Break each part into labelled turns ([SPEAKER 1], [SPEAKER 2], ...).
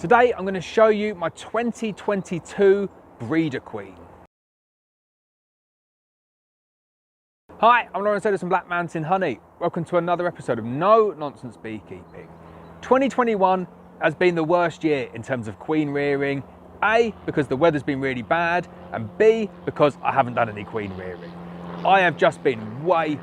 [SPEAKER 1] Today I'm going to show you my 2022 breeder queen. Hi, I'm Lawrence Edison Black Mountain Honey. Welcome to another episode of No Nonsense Beekeeping. 2021 has been the worst year in terms of queen rearing. A, because the weather's been really bad, and B, because I haven't done any queen rearing. I have just been way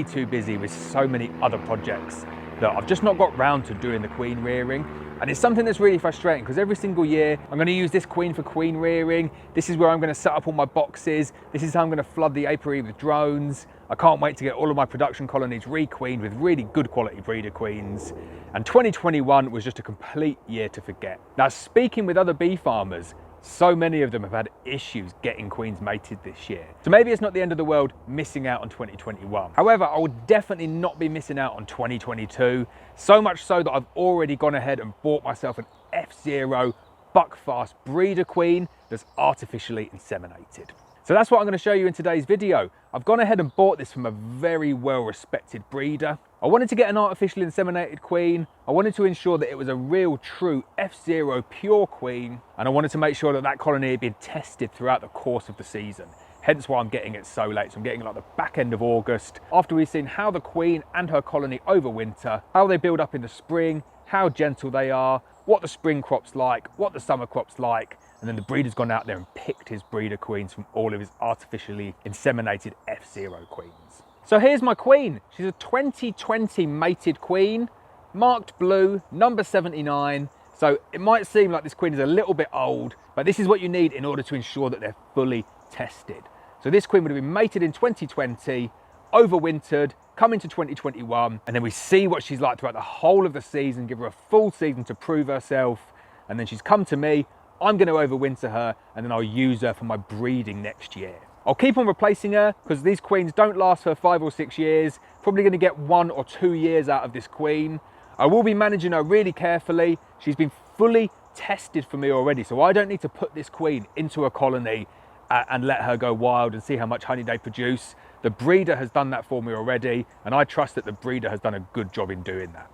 [SPEAKER 1] too busy with so many other projects that I've just not got round to doing the queen rearing. And it's something that's really frustrating because every single year I'm going to use this queen for queen rearing. This is where I'm going to set up all my boxes. This is how I'm going to flood the apiary with drones. I can't wait to get all of my production colonies re-queened with really good quality breeder queens. And 2021 was just a complete year to forget. Now, speaking with other bee farmers, so many of them have had issues getting queens mated this year. So maybe it's not the end of the world missing out on 2021. However, I will definitely not be missing out on 2022. So much so that I've already gone ahead and bought myself an F0 Buckfast breeder queen that's artificially inseminated. So that's what I'm going to show you in today's video. I've gone ahead and bought this from a very well-respected breeder. I wanted to get an artificially inseminated queen. I wanted to ensure that it was a real true F0 pure queen. And I wanted to make sure that that colony had been tested throughout the course of the season. Hence why I'm getting it so late. So I'm getting it like the back end of August, after we've seen how the queen and her colony overwinter, how they build up in the spring, how gentle they are, what the spring crop's like, what the summer crop's like. And then the breeder's gone out there and picked his breeder queens from all of his artificially inseminated F0 queens. So here's my queen. She's a 2020 mated queen, marked blue, number 79. So it might seem like this queen is a little bit old, but this is what you need in order to ensure that they're fully tested. So this queen would have been mated in 2020, overwintered, come into 2021, and then we see what she's like throughout the whole of the season, give her a full season to prove herself, and then she's come to me. I'm going to overwinter her, and then I'll use her for my breeding next year. I'll keep on replacing her because these queens don't last for 5 or 6 years. Probably going to get 1 or 2 years out of this queen. I will be managing her really carefully. She's been fully tested for me already, so I don't need to put this queen into a colony and let her go wild and see how much honey they produce. The breeder has done that for me already, and I trust that the breeder has done a good job in doing that.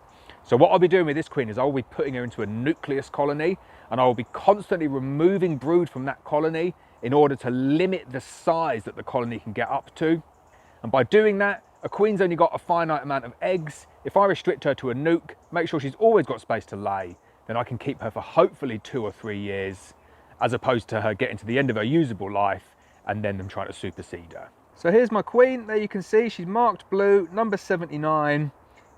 [SPEAKER 1] So what I'll be doing with this queen is I'll be putting her into a nucleus colony, and I will be constantly removing brood from that colony in order to limit the size that the colony can get up to. And by doing that, a queen's only got a finite amount of eggs. If I restrict her to a nuke, make sure she's always got space to lay, then I can keep her for hopefully 2 or 3 years, as opposed to her getting to the end of her usable life and then them trying to supersede her. So here's my queen. There you can see she's marked blue, number 79.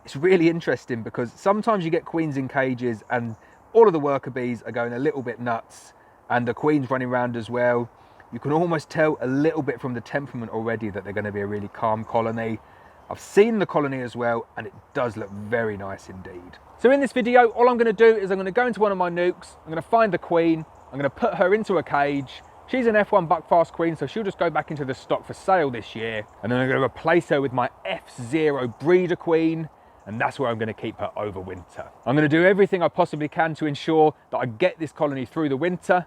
[SPEAKER 1] It's really interesting because sometimes you get queens in cages and all of the worker bees are going a little bit nuts and the queen's running around as well. You can almost tell a little bit from the temperament already that they're going to be a really calm colony. I've seen the colony as well, and it does look very nice indeed. So in this video, all I'm going to do is I'm going to go into one of my nukes, I'm going to find the queen, I'm going to put her into a cage. She's an F1 Buckfast Queen, so she'll just go back into the stock for sale this year. And then I'm going to replace her with my F0 breeder queen, and that's where I'm going to keep her over winter. I'm going to do everything I possibly can to ensure that I get this colony through the winter.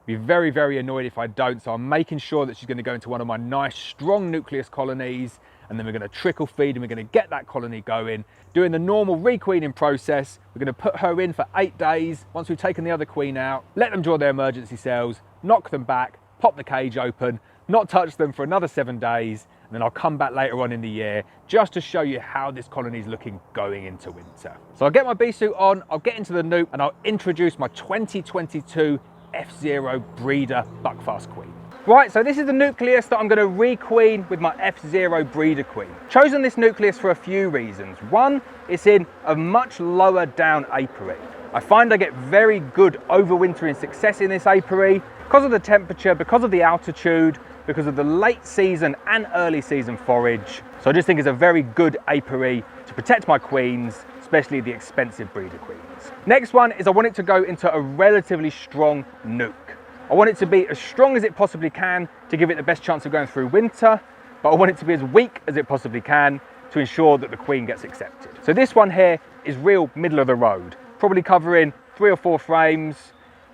[SPEAKER 1] Be very annoyed if I don't, so I'm making sure that she's going to go into one of my nice strong nucleus colonies, and then we're going to trickle feed and we're going to get that colony going, doing the normal requeening process. We're going to put her in for 8 days. Once we've taken the other queen out, let them draw their emergency cells, knock them back, pop the cage open, not touch them for another 7 days, and then I'll come back later on in the year just to show you how this colony is looking going into winter. So I'll get my bee suit on, I'll get into the nuke, and I'll introduce my 2022 F0 breeder Buckfast Queen. Right, so this is the nucleus that I'm going to requeen with my F0 breeder queen. Chosen this nucleus for a few reasons. One, it's in a much lower down apiary. I find I get very good overwintering success in this apiary because of the temperature, because of the altitude, because of the late season and early season forage. So I just think it's a very good apiary to protect my queens, especially the expensive breeder queens. Next one is I want it to go into a relatively strong nuke. I want it to be as strong as it possibly can to give it the best chance of going through winter, but I want it to be as weak as it possibly can to ensure that the queen gets accepted. So this one here is real middle of the road, probably covering 3 or 4 frames.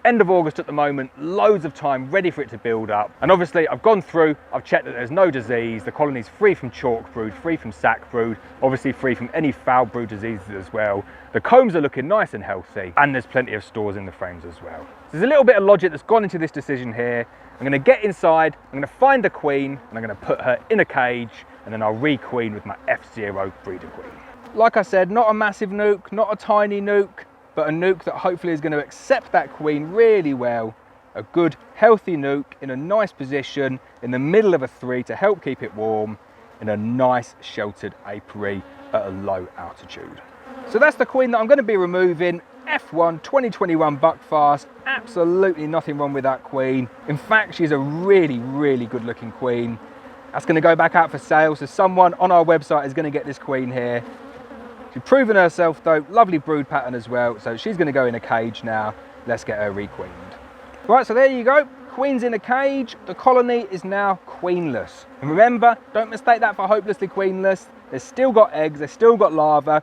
[SPEAKER 1] End of August at the moment, loads of time ready for it to build up. And obviously I've gone through, I've checked that there's no disease, the colony's free from chalk brood, free from sac brood, obviously free from any foulbrood diseases as well. The combs are looking nice and healthy, and there's plenty of stores in the frames as well. So there's a little bit of logic that's gone into this decision here. I'm gonna get inside, I'm gonna find the queen, and I'm gonna put her in a cage, and then I'll re-queen with my F0 breeder queen. Like I said, not a massive nuke, not a tiny nuke, but a nuke that hopefully is going to accept that queen really well. A good, healthy nuke in a nice position in the middle of a 3 to help keep it warm in a nice sheltered apiary at a low altitude. So that's the queen that I'm going to be removing. F1 2021 Buckfast, absolutely nothing wrong with that queen. In fact, she's a really, really good looking queen. That's going to go back out for sale, so someone on our website is going to get this queen here. She's proven herself though, lovely brood pattern as well, so she's going to go in a cage now. Let's get her requeened. Right, so there you go, queen's in a cage, the colony is now queenless. And remember, don't mistake that for hopelessly queenless. They've still got eggs, they've still got larvae.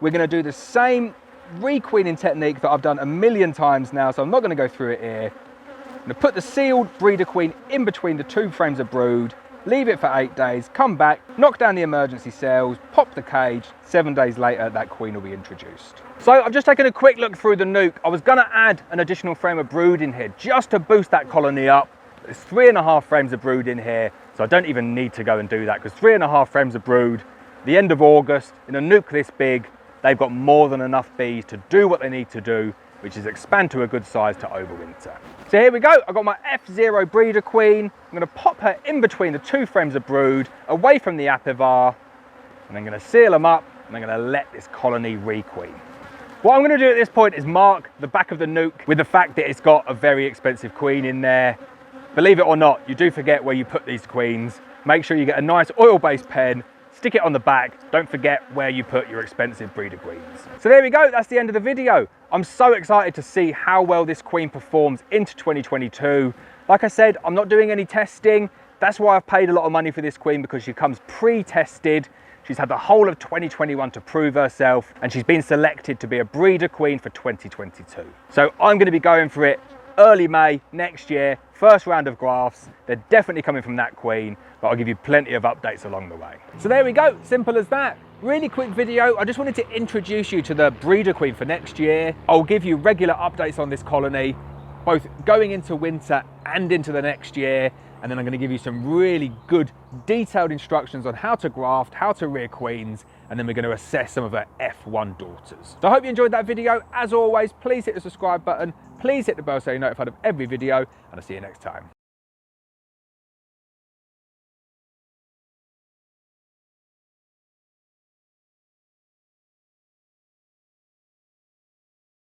[SPEAKER 1] We're going to do the same requeening technique that I've done a million times now, so I'm not going to go through it here. I'm going to put the sealed breeder queen in between the 2 frames of brood, leave it for 8 days, come back, knock down the emergency cells, pop the cage. 7 days later, that queen will be introduced. So I've just taken a quick look through the nuke. I was gonna add an additional frame of brood in here just to boost that colony up. There's 3.5 frames of brood in here, so I don't even need to go and do that, because 3.5 frames of brood, the end of August, in a nuke this big, they've got more than enough bees to do what they need to do, which is expand to a good size to overwinter. So here we go, I've got my F0 breeder queen. I'm gonna pop her in between the 2 frames of brood, away from the apivar, and I'm gonna seal them up, and I'm gonna let this colony requeen. What I'm gonna do at this point is mark the back of the nuke with the fact that it's got a very expensive queen in there. Believe it or not, you do forget where you put these queens. Make sure you get a nice oil-based pen, stick it on the back. Don't forget where you put your expensive breeder queens. So there we go, that's the end of the video. I'm so excited to see how well this queen performs into 2022. Like I said, I'm not doing any testing. That's why I've paid a lot of money for this queen, because she comes pre-tested. She's had the whole of 2021 to prove herself, and she's been selected to be a breeder queen for 2022. So I'm going to be going for it early May next year, first round of grafts. They're definitely coming from that queen, but I'll give you plenty of updates along the way. So there we go, simple as that. Really quick video. I just wanted to introduce you to the breeder queen for next year. I'll give you regular updates on this colony, both going into winter and into the next year. And then I'm going to give you some really good detailed instructions on how to graft, how to rear queens, and then we're going to assess some of her F1 daughters. So I hope you enjoyed that video. As always, please hit the subscribe button, please hit the bell so you're notified of every video, and I'll see you next time.